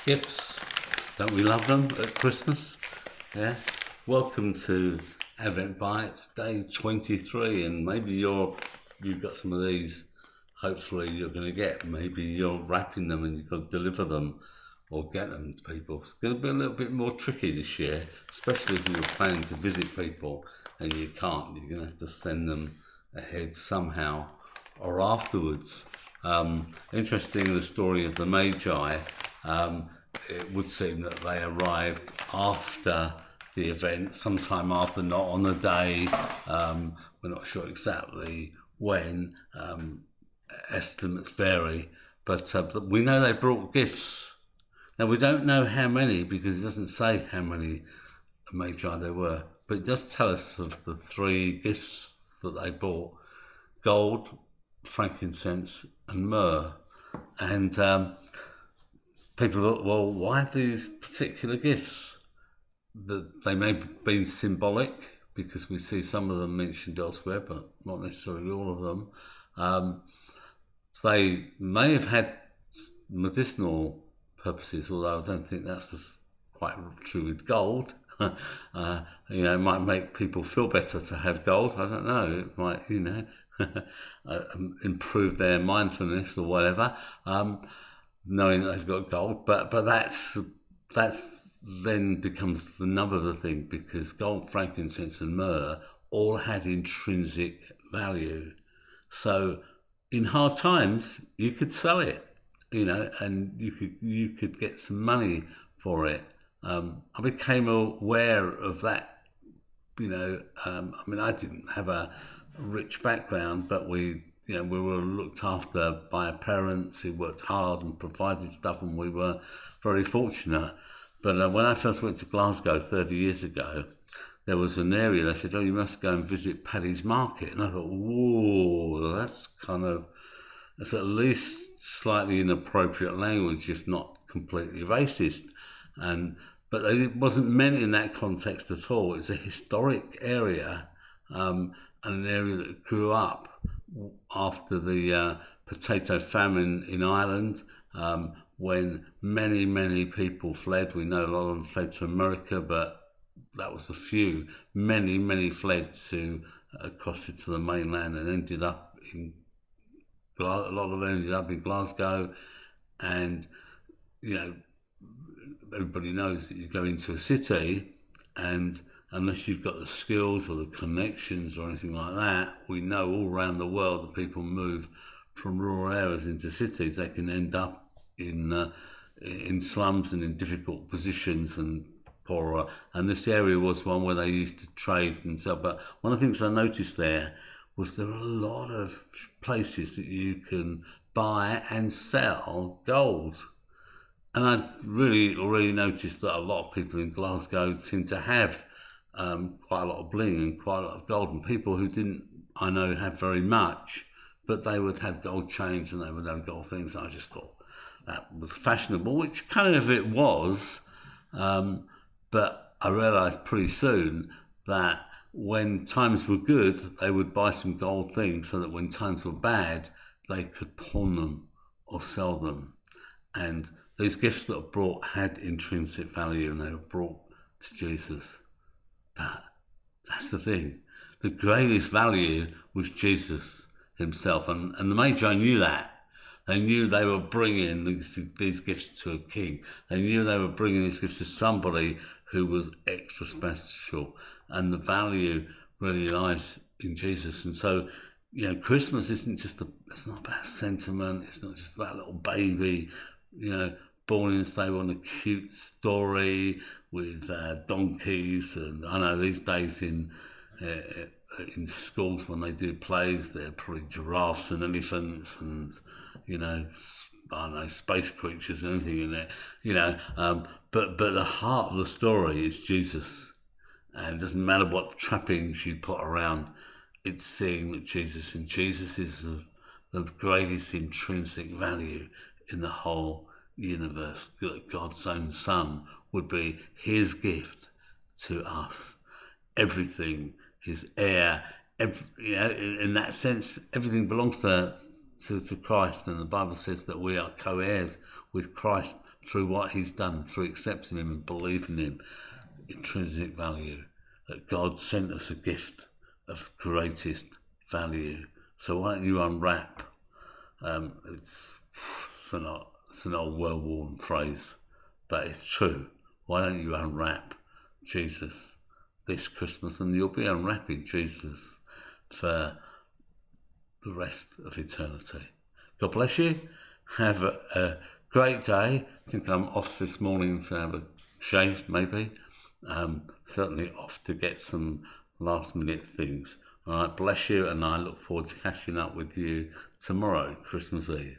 Gifts, don't we love them at Christmas? Yeah. Welcome to Advent Bites, day 23, and maybe you've got some of these. Hopefully, you're going to get. Maybe you're wrapping them and you've got to deliver them or get them to people. It's going to be a little bit more tricky this year, especially if you're planning to visit people and you can't. You're going to have to send them ahead somehow or afterwards. Interesting, the story of the Magi. It would seem that they arrived after the event, sometime after, not on the day. We're not sure exactly when. Estimates vary, but we know they brought gifts. Now, we don't know how many because it doesn't say how many Magi there were, but it does tell us of the three gifts that they brought: gold, frankincense, and myrrh. And people thought, well, why these particular gifts? That they may have been symbolic because we see some of them mentioned elsewhere, but not necessarily all of them. They may have had medicinal purposes, although I don't think that's quite true with gold. It might make people feel better to have gold. I don't know. It might, improve their mindfulness or whatever. Knowing that they've got gold, but that's then becomes the nub of the thing, because gold, frankincense, and myrrh all had intrinsic value. So in hard times, you could sell it, and you could get some money for it. I became aware of that. I didn't have a rich background, but we were looked after by our parents who worked hard and provided stuff, and we were very fortunate. But when I first went to Glasgow 30 years ago, there was an area, they said, you must go and visit Paddy's Market. And I thought, whoa, that's at least slightly inappropriate language, if not completely racist. But it wasn't meant in that context at all. It's a historic area, and an area that grew up after the potato famine in Ireland, when many, many people fled. We know a lot of them fled to America, but that was a few. Many, many fled across to the mainland and ended up a lot of them ended up in Glasgow. And, everybody knows that you go into a city, and unless you've got the skills or the connections or anything like that, we know all around the world that people move from rural areas into cities. They can end up in slums and in difficult positions and poorer. And this area was one where they used to trade and sell. But one of the things I noticed there was there are a lot of places that you can buy and sell gold. And I really already noticed that a lot of people in Glasgow seem to have quite a lot of bling and quite a lot of gold. And people who didn't, I know, have very much, but they would have gold chains and they would have gold things. And I just thought that was fashionable, which kind of it was. But I realised pretty soon that when times were good, they would buy some gold things so that when times were bad, they could pawn them or sell them. And these gifts that were brought had intrinsic value, and they were brought to Jesus. But that's the thing. The greatest value was Jesus himself. And the Magi knew that. They knew they were bringing these gifts to a king. They knew they were bringing these gifts to somebody who was extra special. And the value really lies in Jesus. And so, Christmas isn't it's not about sentiment. It's not just about a little baby, born in a stable, and a cute story with donkeys. And I know these days in schools when they do plays, they're probably giraffes and elephants and, I don't know, space creatures and anything in there, but the heart of the story is Jesus. And it doesn't matter what trappings you put around, it's seeing that Jesus is the greatest intrinsic value in the whole universe. That God's own Son would be his gift to us. Everything, his heir, in that sense, everything belongs to Christ. And the Bible says that we are co-heirs with Christ through what he's done, through accepting him and believing him. Intrinsic value, that God sent us a gift of greatest value. So why don't you unwrap? It's an old well-worn phrase, but it's true. Why don't you unwrap Jesus this Christmas, and you'll be unwrapping Jesus for the rest of eternity. God bless you. Have a great day. I think I'm off this morning to have a shave, maybe. Certainly off to get some last minute things. All right, bless you, and I look forward to catching up with you tomorrow, Christmas Eve.